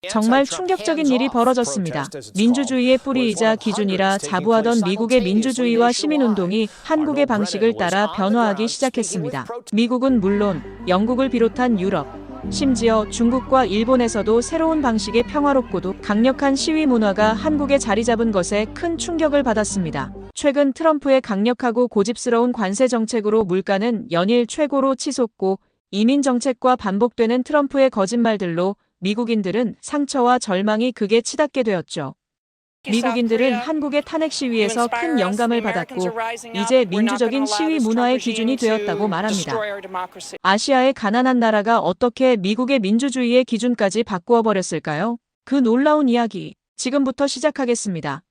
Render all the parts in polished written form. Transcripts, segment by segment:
정말 충격적인 일이 벌어졌습니다. 민주주의의 뿌리이자 기준이라 자부하던 미국의 민주주의와 시민운동이 한국의 방식을 따라 변화하기 시작했습니다. 미국은 물론 영국을 비롯한 유럽, 심지어 중국과 일본에서도 새로운 방식의 평화롭고도 강력한 시위 문화가 한국에 자리 잡은 것에 큰 충격을 받았습니다. 최근 트럼프의 강력하고 고집스러운 관세 정책으로 물가는 연일 최고로 치솟고 이민 정책과 반복되는 트럼프의 거짓말들로 미국인들은 상처와 절망이 극에 치닫게 되었죠. 미국인들은 한국의 탄핵 시위에서 큰 영감을 받았고 이제 민주적인 시위 문화의 기준이 되었다고 말합니다. 아시아의 가난한 나라가 어떻게 미국의 민주주의의 기준까지 바꾸어 버렸을까요? 그 놀라운 이야기 지금부터 시작하겠습니다.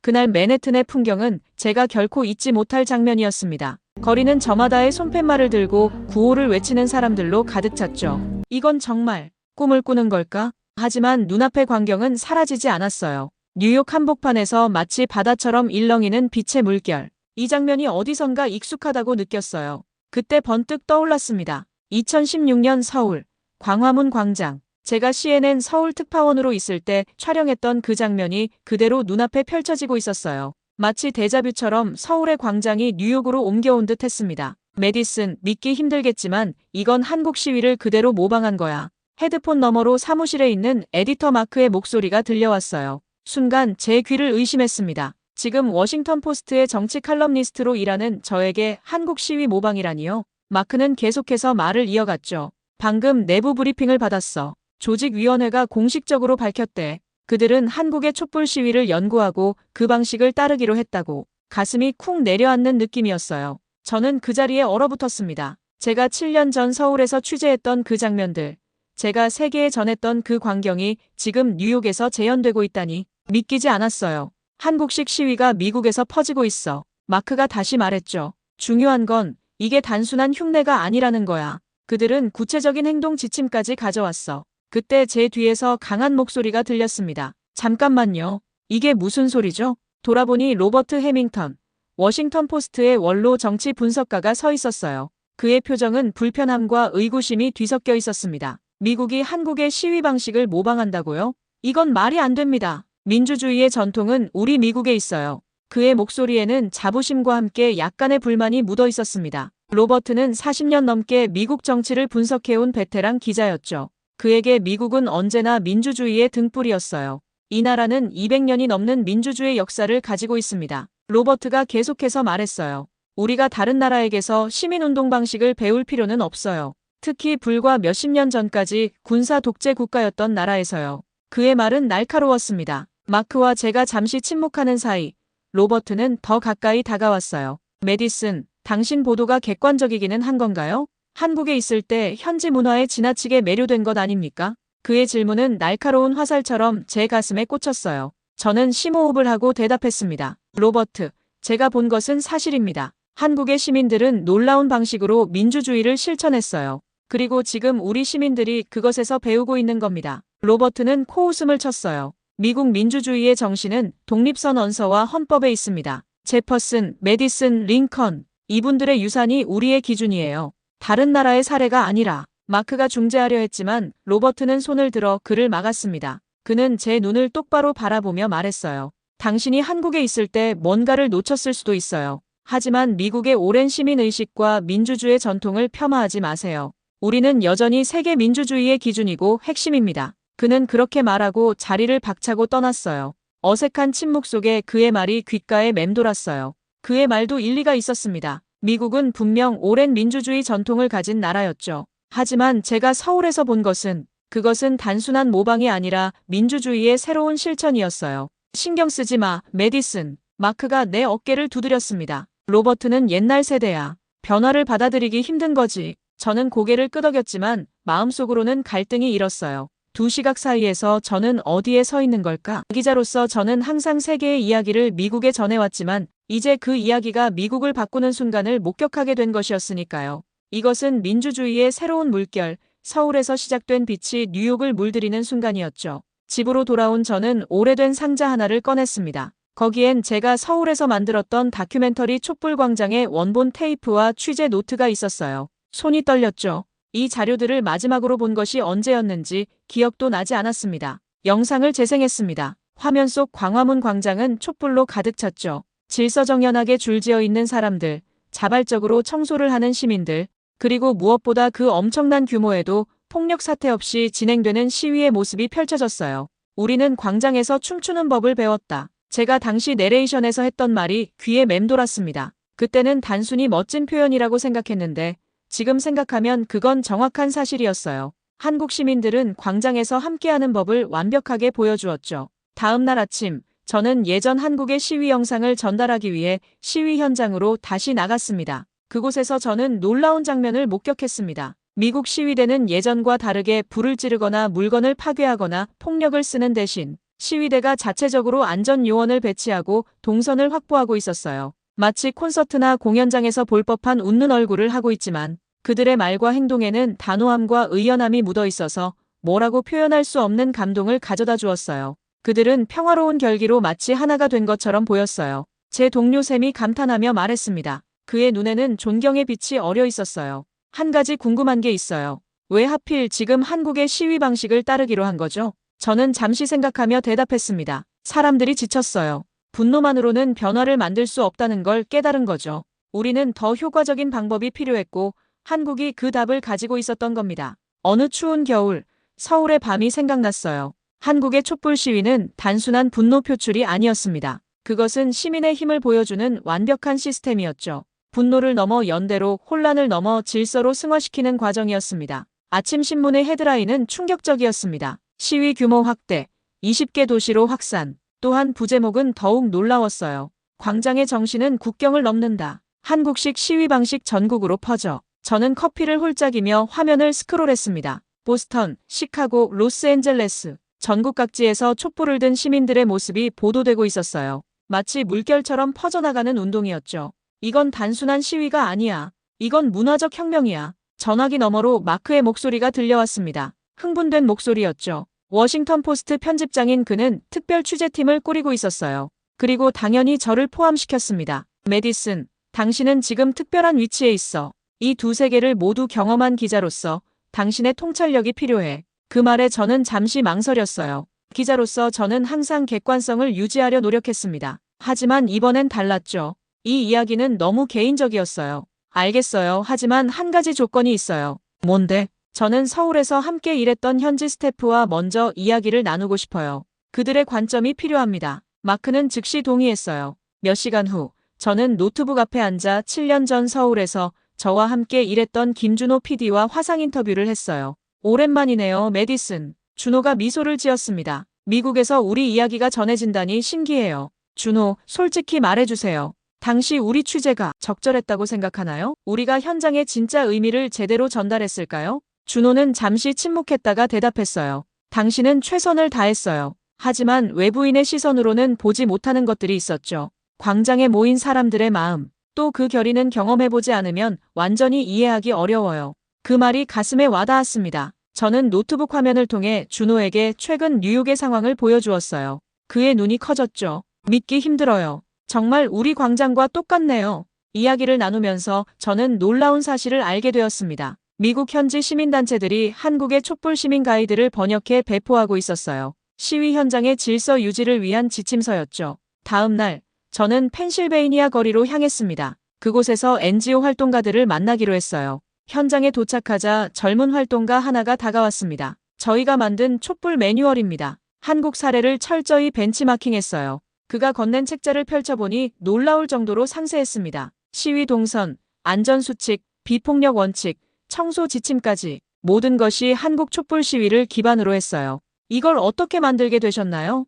그날 맨해튼의 풍경은 제가 결코 잊지 못할 장면이었습니다. 거리는 저마다의 손팻말을 들고 구호를 외치는 사람들로 가득 찼죠. 이건 정말 꿈을 꾸는 걸까? 하지만 눈앞의 광경은 사라지지 않았어요. 뉴욕 한복판에서 마치 바다처럼 일렁이는 빛의 물결. 이 장면이 어디선가 익숙하다고 느꼈어요. 그때 번뜩 떠올랐습니다. 2016년 서울, 광화문 광장. 제가 CNN 서울 특파원으로 있을 때 촬영했던 그 장면이 그대로 눈앞에 펼쳐지고 있었어요. 마치 데자뷰처럼 서울의 광장이 뉴욕으로 옮겨온 듯 했습니다. 메디슨, 믿기 힘들겠지만 이건 한국 시위를 그대로 모방한 거야. 헤드폰 너머로 사무실에 있는 에디터 마크의 목소리가 들려왔어요. 순간 제 귀를 의심했습니다. 지금 워싱턴 포스트의 정치 칼럼니스트로 일하는 저에게 한국 시위 모방이라니요? 마크는 계속해서 말을 이어갔죠. 방금 내부 브리핑을 받았어. 조직위원회가 공식적으로 밝혔대. 그들은 한국의 촛불 시위를 연구하고 그 방식을 따르기로 했다고. 가슴이 쿵 내려앉는 느낌이었어요. 저는 그 자리에 얼어붙었습니다. 제가 7년 전 서울에서 취재했던 그 장면들. 제가 세계에 전했던 그 광경이 지금 뉴욕에서 재현되고 있다니 믿기지 않았어요. 한국식 시위가 미국에서 퍼지고 있어. 마크가 다시 말했죠. 중요한 건 이게 단순한 흉내가 아니라는 거야. 그들은 구체적인 행동 지침까지 가져왔어. 그때 제 뒤에서 강한 목소리가 들렸습니다. 잠깐만요. 이게 무슨 소리죠? 돌아보니 로버트 해밍턴, 워싱턴 포스트의 원로 정치 분석가가 서 있었어요. 그의 표정은 불편함과 의구심이 뒤섞여 있었습니다. 미국이 한국의 시위 방식을 모방한다고요? 이건 말이 안 됩니다. 민주주의의 전통은 우리 미국에 있어요. 그의 목소리에는 자부심과 함께 약간의 불만이 묻어 있었습니다. 로버트는 40년 넘게 미국 정치를 분석해온 베테랑 기자였죠. 그에게 미국은 언제나 민주주의의 등불이었어요. 이 나라는 200년이 넘는 민주주의 역사를 가지고 있습니다. 로버트가 계속해서 말했어요. 우리가 다른 나라에게서 시민운동 방식을 배울 필요는 없어요. 특히 불과 몇십 년 전까지 군사 독재 국가였던 나라에서요. 그의 말은 날카로웠습니다. 마크와 제가 잠시 침묵하는 사이 로버트는 더 가까이 다가왔어요. 메디슨, 당신 보도가 객관적이기는 한 건가요? 한국에 있을 때 현지 문화에 지나치게 매료된 것 아닙니까? 그의 질문은 날카로운 화살처럼 제 가슴에 꽂혔어요. 저는 심호흡을 하고 대답했습니다. 로버트, 제가 본 것은 사실입니다. 한국의 시민들은 놀라운 방식으로 민주주의를 실천했어요. 그리고 지금 우리 시민들이 그것에서 배우고 있는 겁니다. 로버트는 코웃음을 쳤어요. 미국 민주주의의 정신은 독립선언서와 헌법에 있습니다. 제퍼슨, 메디슨, 링컨, 이분들의 유산이 우리의 기준이에요. 다른 나라의 사례가 아니라. 마크가 중재하려 했지만 로버트는 손을 들어 그를 막았습니다. 그는 제 눈을 똑바로 바라보며 말했어요. 당신이 한국에 있을 때 뭔가를 놓쳤을 수도 있어요. 하지만 미국의 오랜 시민의식과 민주주의 전통을 폄하하지 마세요. 우리는 여전히 세계 민주주의의 기준이고 핵심입니다. 그는 그렇게 말하고 자리를 박차고 떠났어요. 어색한 침묵 속에 그의 말이 귓가에 맴돌았어요. 그의 말도 일리가 있었습니다. 미국은 분명 오랜 민주주의 전통을 가진 나라였죠. 하지만 제가 서울에서 본 것은 그것은 단순한 모방이 아니라 민주주의의 새로운 실천이었어요. 신경 쓰지 마, 메디슨. 마크가 내 어깨를 두드렸습니다. 로버트는 옛날 세대야. 변화를 받아들이기 힘든 거지. 저는 고개를 끄덕였지만 마음속으로는 갈등이 일었어요. 두 시각 사이에서 저는 어디에 서 있는 걸까? 기자로서 저는 항상 세계의 이야기를 미국에 전해왔지만 이제 그 이야기가 미국을 바꾸는 순간을 목격하게 된 것이었으니까요. 이것은 민주주의의 새로운 물결, 서울에서 시작된 빛이 뉴욕을 물들이는 순간이었죠. 집으로 돌아온 저는 오래된 상자 하나를 꺼냈습니다. 거기엔 제가 서울에서 만들었던 다큐멘터리 촛불광장의 원본 테이프와 취재 노트가 있었어요. 손이 떨렸죠. 이 자료들을 마지막으로 본 것이 언제였는지 기억도 나지 않았습니다. 영상을 재생했습니다. 화면 속 광화문 광장은 촛불로 가득 찼죠. 질서정연하게 줄지어 있는 사람들, 자발적으로 청소를 하는 시민들, 그리고 무엇보다 그 엄청난 규모에도 폭력 사태 없이 진행되는 시위의 모습이 펼쳐졌어요. 우리는 광장에서 춤추는 법을 배웠다. 제가 당시 내레이션에서 했던 말이 귀에 맴돌았습니다. 그때는 단순히 멋진 표현이라고 생각했는데 지금 생각하면 그건 정확한 사실이었어요. 한국 시민들은 광장에서 함께하는 법을 완벽하게 보여주었죠. 다음 날 아침, 저는 예전 한국의 시위 영상을 전달하기 위해 시위 현장으로 다시 나갔습니다. 그곳에서 저는 놀라운 장면을 목격했습니다. 미국 시위대는 예전과 다르게 불을 찌르거나 물건을 파괴하거나 폭력을 쓰는 대신 시위대가 자체적으로 안전 요원을 배치하고 동선을 확보하고 있었어요. 마치 콘서트나 공연장에서 볼 법한 웃는 얼굴을 하고 있지만 그들의 말과 행동에는 단호함과 의연함이 묻어 있어서 뭐라고 표현할 수 없는 감동을 가져다 주었어요. 그들은 평화로운 결기로 마치 하나가 된 것처럼 보였어요. 제 동료 샘이 감탄하며 말했습니다. 그의 눈에는 존경의 빛이 어려 있었어요. 한 가지 궁금한 게 있어요. 왜 하필 지금 한국의 시위 방식을 따르기로 한 거죠? 저는 잠시 생각하며 대답했습니다. 사람들이 지쳤어요. 분노만으로는 변화를 만들 수 없다는 걸 깨달은 거죠. 우리는 더 효과적인 방법이 필요했고 한국이 그 답을 가지고 있었던 겁니다. 어느 추운 겨울, 서울의 밤이 생각났어요. 한국의 촛불 시위는 단순한 분노 표출이 아니었습니다. 그것은 시민의 힘을 보여주는 완벽한 시스템이었죠. 분노를 넘어 연대로, 혼란을 넘어 질서로 승화시키는 과정이었습니다. 아침 신문의 헤드라인은 충격적이었습니다. 시위 규모 확대, 20개 도시로 확산. 또한 부제목은 더욱 놀라웠어요. 광장의 정신은 국경을 넘는다. 한국식 시위 방식 전국으로 퍼져. 저는 커피를 홀짝이며 화면을 스크롤했습니다. 보스턴, 시카고, 로스앤젤레스. 전국 각지에서 촛불을 든 시민들의 모습이 보도되고 있었어요. 마치 물결처럼 퍼져나가는 운동이었죠. 이건 단순한 시위가 아니야. 이건 문화적 혁명이야. 전화기 너머로 마크의 목소리가 들려왔습니다. 흥분된 목소리였죠. 워싱턴 포스트 편집장인 그는 특별 취재팀을 꾸리고 있었어요. 그리고 당연히 저를 포함시켰습니다. 메디슨, 당신은 지금 특별한 위치에 있어. 이 두 세계를 모두 경험한 기자로서 당신의 통찰력이 필요해. 그 말에 저는 잠시 망설였어요. 기자로서 저는 항상 객관성을 유지하려 노력했습니다. 하지만 이번엔 달랐죠. 이 이야기는 너무 개인적이었어요. 알겠어요. 하지만 한 가지 조건이 있어요. 뭔데? 저는 서울에서 함께 일했던 현지 스태프와 먼저 이야기를 나누고 싶어요. 그들의 관점이 필요합니다. 마크는 즉시 동의했어요. 몇 시간 후, 저는 노트북 앞에 앉아 7년 전 서울에서 저와 함께 일했던 김준호 PD와 화상 인터뷰를 했어요. 오랜만이네요, 메디슨. 준호가 미소를 지었습니다. 미국에서 우리 이야기가 전해진다니 신기해요. 준호, 솔직히 말해주세요. 당시 우리 취재가 적절했다고 생각하나요? 우리가 현장의 진짜 의미를 제대로 전달했을까요? 준호는 잠시 침묵했다가 대답했어요. 당신은 최선을 다했어요. 하지만 외부인의 시선으로는 보지 못하는 것들이 있었죠. 광장에 모인 사람들의 마음, 또 그 결의는 경험해보지 않으면 완전히 이해하기 어려워요. 그 말이 가슴에 와닿았습니다. 저는 노트북 화면을 통해 준호에게 최근 뉴욕의 상황을 보여주었어요. 그의 눈이 커졌죠. 믿기 힘들어요. 정말 우리 광장과 똑같네요. 이야기를 나누면서 저는 놀라운 사실을 알게 되었습니다. 미국 현지 시민단체들이 한국의 촛불 시민 가이드를 번역해 배포하고 있었어요. 시위 현장의 질서 유지를 위한 지침서였죠. 다음 날, 저는 펜실베이니아 거리로 향했습니다. 그곳에서 NGO 활동가들을 만나기로 했어요. 현장에 도착하자 젊은 활동가 하나가 다가왔습니다. 저희가 만든 촛불 매뉴얼입니다. 한국 사례를 철저히 벤치마킹했어요. 그가 건넨 책자를 펼쳐보니 놀라울 정도로 상세했습니다. 시위 동선, 안전수칙, 비폭력 원칙, 청소 지침까지 모든 것이 한국 촛불 시위를 기반으로 했어요. 이걸 어떻게 만들게 되셨나요?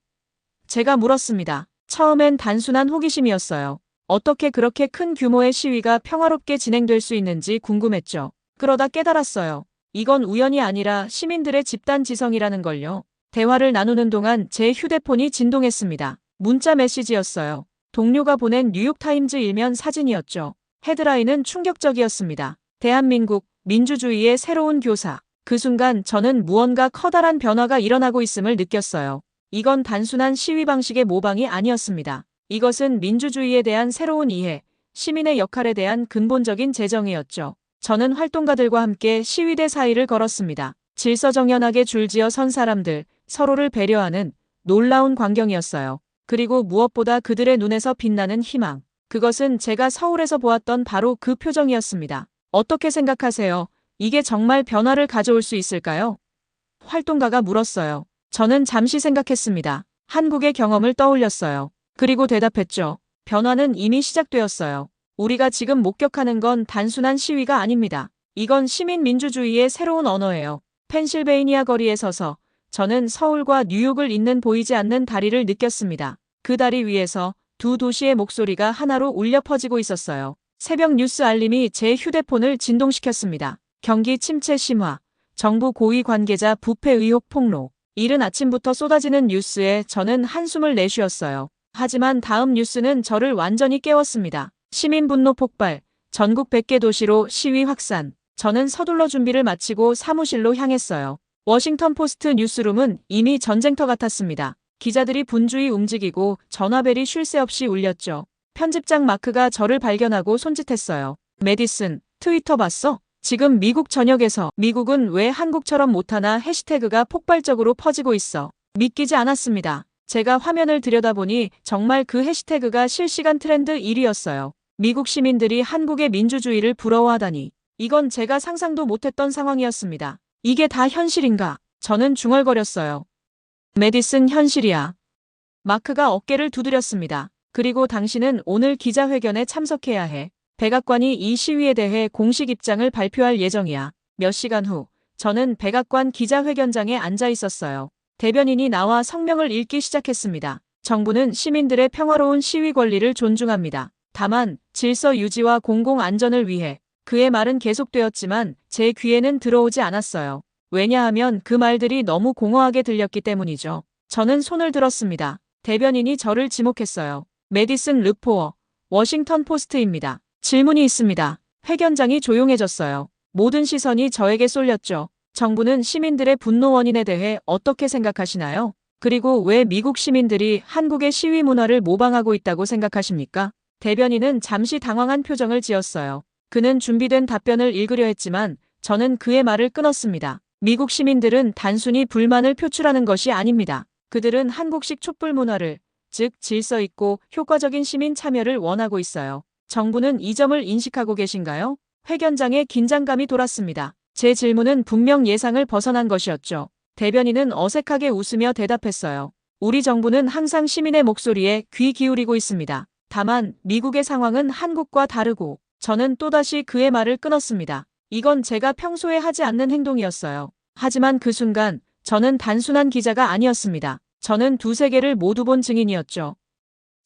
제가 물었습니다. 처음엔 단순한 호기심이었어요. 어떻게 그렇게 큰 규모의 시위가 평화롭게 진행될 수 있는지 궁금했죠. 그러다 깨달았어요. 이건 우연이 아니라 시민들의 집단 지성이라는 걸요. 대화를 나누는 동안 제 휴대폰이 진동했습니다. 문자 메시지였어요. 동료가 보낸 뉴욕타임즈 일면 사진이었죠. 헤드라인은 충격적이었습니다. 대한민국, 민주주의의 새로운 교사. 그 순간 저는 무언가 커다란 변화가 일어나고 있음을 느꼈어요. 이건 단순한 시위 방식의 모방이 아니었습니다. 이것은 민주주의에 대한 새로운 이해, 시민의 역할에 대한 근본적인 재정의였죠. 저는 활동가들과 함께 시위대 사이를 걸었습니다. 질서정연하게 줄지어 선 사람들, 서로를 배려하는 놀라운 광경이었어요. 그리고 무엇보다 그들의 눈에서 빛나는 희망. 그것은 제가 서울에서 보았던 바로 그 표정이었습니다. 어떻게 생각하세요? 이게 정말 변화를 가져올 수 있을까요? 활동가가 물었어요. 저는 잠시 생각했습니다. 한국의 경험을 떠올렸어요. 그리고 대답했죠. 변화는 이미 시작되었어요. 우리가 지금 목격하는 건 단순한 시위가 아닙니다. 이건 시민민주주의의 새로운 언어예요. 펜실베이니아 거리에 서서 저는 서울과 뉴욕을 잇는 보이지 않는 다리를 느꼈습니다. 그 다리 위에서 두 도시의 목소리가 하나로 울려 퍼지고 있었어요. 새벽 뉴스 알림이 제 휴대폰을 진동시켰습니다. 경기 침체 심화, 정부 고위 관계자 부패 의혹 폭로. 이른 아침부터 쏟아지는 뉴스에 저는 한숨을 내쉬었어요. 하지만 다음 뉴스는 저를 완전히 깨웠습니다. 시민 분노 폭발, 전국 100개 도시로 시위 확산. 저는 서둘러 준비를 마치고 사무실로 향했어요. 워싱턴 포스트 뉴스룸은 이미 전쟁터 같았습니다. 기자들이 분주히 움직이고 전화벨이 쉴 새 없이 울렸죠. 편집장 마크가 저를 발견하고 손짓했어요. 메디슨, 트위터 봤어? 지금 미국 전역에서 미국은 왜 한국처럼 못하나 해시태그가 폭발적으로 퍼지고 있어. 믿기지 않았습니다. 제가 화면을 들여다보니 정말 그 해시태그가 실시간 트렌드 1위였어요. 미국 시민들이 한국의 민주주의를 부러워하다니. 이건 제가 상상도 못했던 상황이었습니다. 이게 다 현실인가? 저는 중얼거렸어요. 메디슨 현실이야. 마크가 어깨를 두드렸습니다. 그리고 당신은 오늘 기자회견에 참석해야 해. 백악관이 이 시위에 대해 공식 입장을 발표할 예정이야. 몇 시간 후, 저는 백악관 기자회견장에 앉아 있었어요. 대변인이 나와 성명을 읽기 시작했습니다. 정부는 시민들의 평화로운 시위 권리를 존중합니다. 다만, 질서 유지와 공공 안전을 위해 그의 말은 계속되었지만 제 귀에는 들어오지 않았어요. 왜냐하면 그 말들이 너무 공허하게 들렸기 때문이죠. 저는 손을 들었습니다. 대변인이 저를 지목했어요. 메디슨 르포어, 워싱턴 포스트입니다. 질문이 있습니다. 회견장이 조용해졌어요. 모든 시선이 저에게 쏠렸죠. 정부는 시민들의 분노 원인에 대해 어떻게 생각하시나요? 그리고 왜 미국 시민들이 한국의 시위 문화를 모방하고 있다고 생각하십니까? 대변인은 잠시 당황한 표정을 지었어요. 그는 준비된 답변을 읽으려 했지만 저는 그의 말을 끊었습니다. 미국 시민들은 단순히 불만을 표출하는 것이 아닙니다. 그들은 한국식 촛불 문화를, 즉 질서 있고 효과적인 시민 참여를 원하고 있어요. 정부는 이 점을 인식하고 계신가요? 회견장에 긴장감이 돌았습니다. 제 질문은 분명 예상을 벗어난 것이었죠. 대변인은 어색하게 웃으며 대답했어요. 우리 정부는 항상 시민의 목소리에 귀 기울이고 있습니다. 다만 미국의 상황은 한국과 다르고 저는 또다시 그의 말을 끊었습니다. 이건 제가 평소에 하지 않는 행동이었어요. 하지만 그 순간 저는 단순한 기자가 아니었습니다. 저는 두 세계를 모두 본 증인이었죠.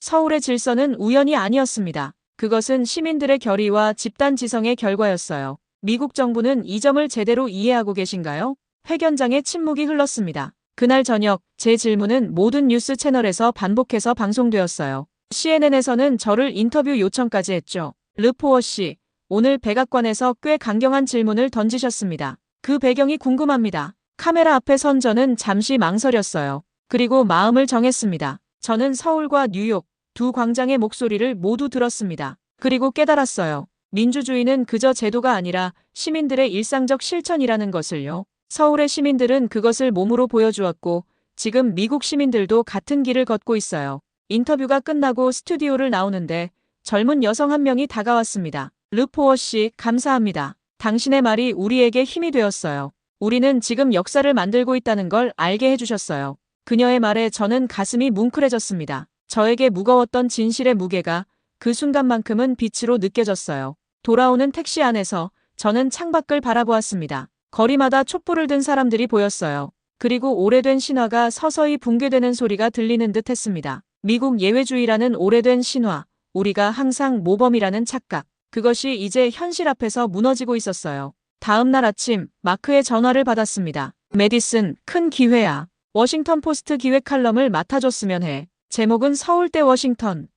서울의 질서는 우연이 아니었습니다. 그것은 시민들의 결의와 집단 지성의 결과였어요. 미국 정부는 이 점을 제대로 이해하고 계신가요? 회견장에 침묵이 흘렀습니다. 그날 저녁 제 질문은 모든 뉴스 채널에서 반복해서 방송되었어요. CNN에서는 저를 인터뷰 요청까지 했죠. 르포어 씨, 오늘 백악관에서 꽤 강경한 질문을 던지셨습니다. 그 배경이 궁금합니다. 카메라 앞에 선 저는 잠시 망설였어요. 그리고 마음을 정했습니다. 저는 서울과 뉴욕 두 광장의 목소리를 모두 들었습니다. 그리고 깨달았어요. 민주주의는 그저 제도가 아니라 시민들의 일상적 실천이라는 것을요. 서울의 시민들은 그것을 몸으로 보여주었고 지금 미국 시민들도 같은 길을 걷고 있어요. 인터뷰가 끝나고 스튜디오를 나오는데 젊은 여성 한 명이 다가왔습니다. 르포어 씨, 감사합니다. 당신의 말이 우리에게 힘이 되었어요. 우리는 지금 역사를 만들고 있다는 걸 알게 해주셨어요. 그녀의 말에 저는 가슴이 뭉클해졌습니다. 저에게 무거웠던 진실의 무게가 그 순간만큼은 빛으로 느껴졌어요. 돌아오는 택시 안에서 저는 창밖을 바라보았습니다. 거리마다 촛불을 든 사람들이 보였어요. 그리고 오래된 신화가 서서히 붕괴되는 소리가 들리는 듯 했습니다. 미국 예외주의라는 오래된 신화, 우리가 항상 모범이라는 착각. 그것이 이제 현실 앞에서 무너지고 있었어요. 다음 날 아침 마크의 전화를 받았습니다. 메디슨, 큰 기회야. 워싱턴 포스트 기획 칼럼을 맡아줬으면 해. 제목은 서울대 워싱턴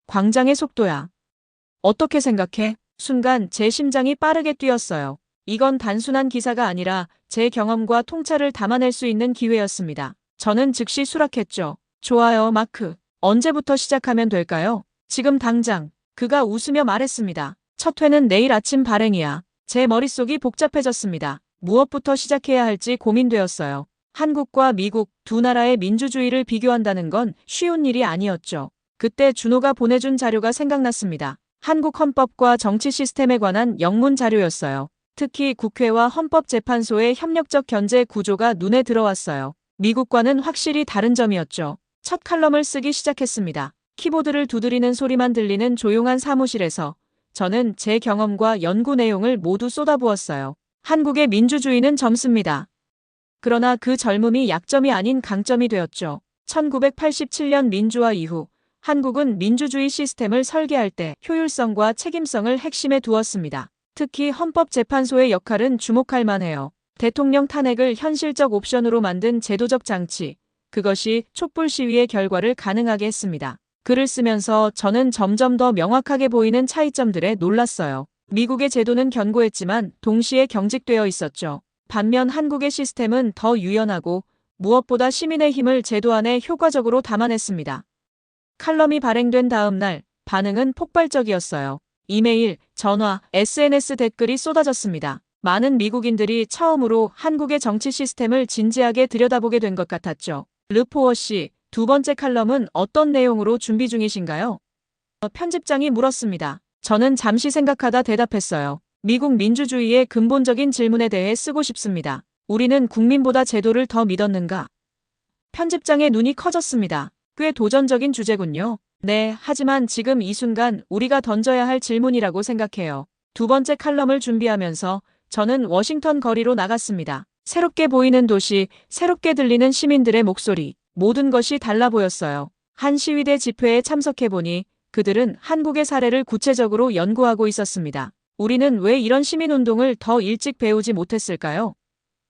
광장의 속도야. 어떻게 생각해? 순간 제 심장이 빠르게 뛰었어요. 이건 단순한 기사가 아니라 제 경험과 통찰을 담아낼 수 있는 기회였습니다. 저는 즉시 수락했죠. 좋아요, 마크. 언제부터 시작하면 될까요? 지금 당장. 그가 웃으며 말했습니다. 첫 회는 내일 아침 발행이야. 제 머릿속이 복잡해졌습니다. 무엇부터 시작해야 할지 고민되었어요. 한국과 미국 두 나라의 민주주의를 비교한다는 건 쉬운 일이 아니었죠. 그때 준호가 보내준 자료가 생각났습니다. 한국 헌법과 정치 시스템에 관한 영문 자료였어요. 특히 국회와 헌법재판소의 협력적 견제 구조가 눈에 들어왔어요. 미국과는 확실히 다른 점이었죠. 첫 칼럼을 쓰기 시작했습니다. 키보드를 두드리는 소리만 들리는 조용한 사무실에서 저는 제 경험과 연구 내용을 모두 쏟아부었어요. 한국의 민주주의는 젊습니다. 그러나 그 젊음이 약점이 아닌 강점이 되었죠. 1987년 민주화 이후 한국은 민주주의 시스템을 설계할 때 효율성과 책임성을 핵심에 두었습니다. 특히 헌법재판소의 역할은 주목할 만해요. 대통령 탄핵을 현실적 옵션으로 만든 제도적 장치, 그것이 촛불 시위의 결과를 가능하게 했습니다. 글을 쓰면서 저는 점점 더 명확하게 보이는 차이점들에 놀랐어요. 미국의 제도는 견고했지만 동시에 경직되어 있었죠. 반면 한국의 시스템은 더 유연하고 무엇보다 시민의 힘을 제도 안에 효과적으로 담아냈습니다. 칼럼이 발행된 다음 날 반응은 폭발적이었어요. 이메일, 전화, SNS 댓글이 쏟아졌습니다. 많은 미국인들이 처음으로 한국의 정치 시스템을 진지하게 들여다보게 된 것 같았죠. 르포워 씨, 두 번째 칼럼은 어떤 내용으로 준비 중이신가요? 편집장이 물었습니다. 저는 잠시 생각하다 대답했어요. 미국 민주주의의 근본적인 질문에 대해 쓰고 싶습니다. 우리는 국민보다 제도를 더 믿었는가? 편집장의 눈이 커졌습니다. 꽤 도전적인 주제군요. 네, 하지만 지금 이 순간 우리가 던져야 할 질문이라고 생각해요. 두 번째 칼럼을 준비하면서 저는 워싱턴 거리로 나갔습니다. 새롭게 보이는 도시, 새롭게 들리는 시민들의 목소리, 모든 것이 달라 보였어요. 한 시위대 집회에 참석해보니 그들은 한국의 사례를 구체적으로 연구하고 있었습니다. 우리는 왜 이런 시민운동을 더 일찍 배우지 못했을까요?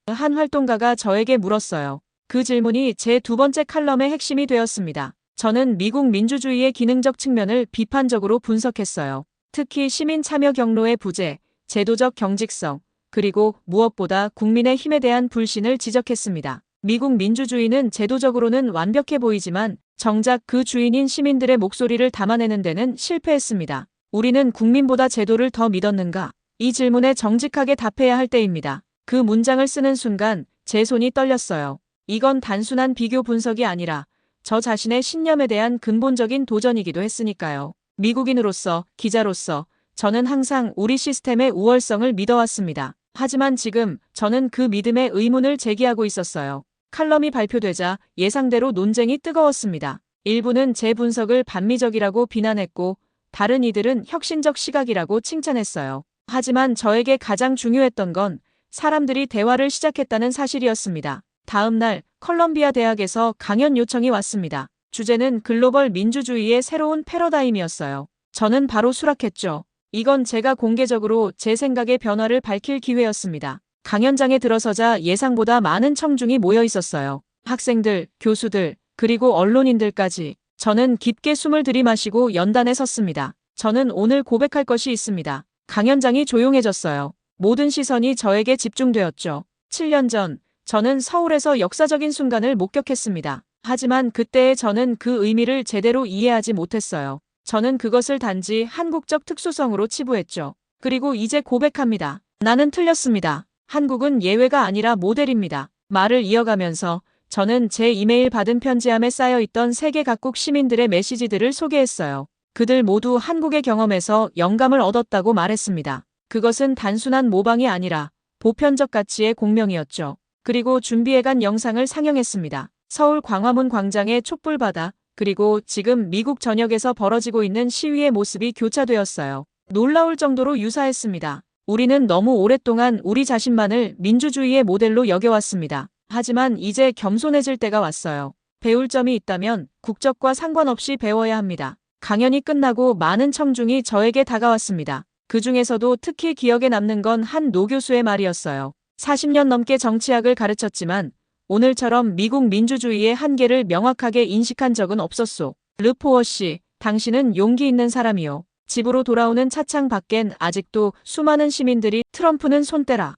한 활동가가 저에게 물었어요. 그 질문이 제 두 번째 칼럼의 핵심이 되었습니다. 저는 미국 민주주의의 기능적 측면을 비판적으로 분석했어요. 특히 시민 참여 경로의 부재, 제도적 경직성, 그리고 무엇보다 국민의 힘에 대한 불신을 지적했습니다. 미국 민주주의는 제도적으로는 완벽해 보이지만 정작 그 주인인 시민들의 목소리를 담아내는 데는 실패했습니다. 우리는 국민보다 제도를 더 믿었는가? 이 질문에 정직하게 답해야 할 때입니다. 그 문장을 쓰는 순간 제 손이 떨렸어요. 이건 단순한 비교 분석이 아니라 저 자신의 신념에 대한 근본적인 도전이기도 했으니까요. 미국인으로서, 기자로서 저는 항상 우리 시스템의 우월성을 믿어왔습니다. 하지만 지금 저는 그 믿음에 의문을 제기하고 있었어요. 칼럼이 발표되자 예상대로 논쟁이 뜨거웠습니다. 일부는 제 분석을 반미적이라고 비난했고 다른 이들은 혁신적 시각이라고 칭찬했어요. 하지만 저에게 가장 중요했던 건 사람들이 대화를 시작했다는 사실이었습니다. 다음 날 컬럼비아 대학에서 강연 요청이 왔습니다. 주제는 글로벌 민주주의의 새로운 패러다임이었어요. 저는 바로 수락했죠. 이건 제가 공개적으로 제 생각의 변화를 밝힐 기회였습니다. 강연장에 들어서자 예상보다 많은 청중이 모여 있었어요. 학생들, 교수들, 그리고 언론인들까지. 저는 깊게 숨을 들이마시고 연단에 섰습니다. 저는 오늘 고백할 것이 있습니다. 강연장이 조용해졌어요. 모든 시선이 저에게 집중되었죠. 7년 전, 저는 서울에서 역사적인 순간을 목격했습니다. 하지만 그때의 저는 그 의미를 제대로 이해하지 못했어요. 저는 그것을 단지 한국적 특수성으로 치부했죠. 그리고 이제 고백합니다. 나는 틀렸습니다. 한국은 예외가 아니라 모델입니다. 말을 이어가면서 저는 제 이메일 받은 편지함에 쌓여있던 세계 각국 시민들의 메시지들을 소개했어요. 그들 모두 한국의 경험에서 영감을 얻었다고 말했습니다. 그것은 단순한 모방이 아니라 보편적 가치의 공명이었죠. 그리고 준비해간 영상을 상영했습니다. 서울 광화문 광장의 촛불바다, 그리고 지금 미국 전역에서 벌어지고 있는 시위의 모습이 교차되었어요. 놀라울 정도로 유사했습니다. 우리는 너무 오랫동안 우리 자신만을 민주주의의 모델로 여겨왔습니다. 하지만 이제 겸손해질 때가 왔어요. 배울 점이 있다면 국적과 상관없이 배워야 합니다. 강연이 끝나고 많은 청중이 저에게 다가왔습니다. 그 중에서도 특히 기억에 남는 건 한 노 교수의 말이었어요. 40년 넘게 정치학을 가르쳤지만 오늘처럼 미국 민주주의의 한계를 명확하게 인식한 적은 없었소. 르포워 씨, 당신은 용기 있는 사람이요. 집으로 돌아오는 차창 밖엔 아직도 수많은 시민들이 트럼프는 손 떼라.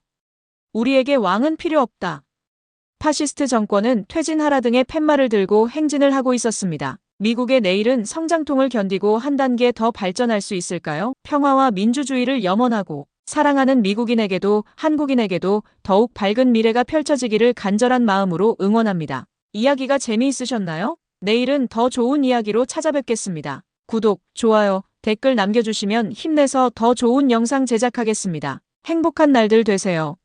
우리에게 왕은 필요 없다. 파시스트 정권은 퇴진하라 등의 팻말을 들고 행진을 하고 있었습니다. 미국의 내일은 성장통을 견디고 한 단계 더 발전할 수 있을까요? 평화와 민주주의를 염원하고 사랑하는 미국인에게도 한국인에게도 더욱 밝은 미래가 펼쳐지기를 간절한 마음으로 응원합니다. 이야기가 재미있으셨나요? 내일은 더 좋은 이야기로 찾아뵙겠습니다. 구독, 좋아요, 댓글 남겨주시면 힘내서 더 좋은 영상 제작하겠습니다. 행복한 날들 되세요.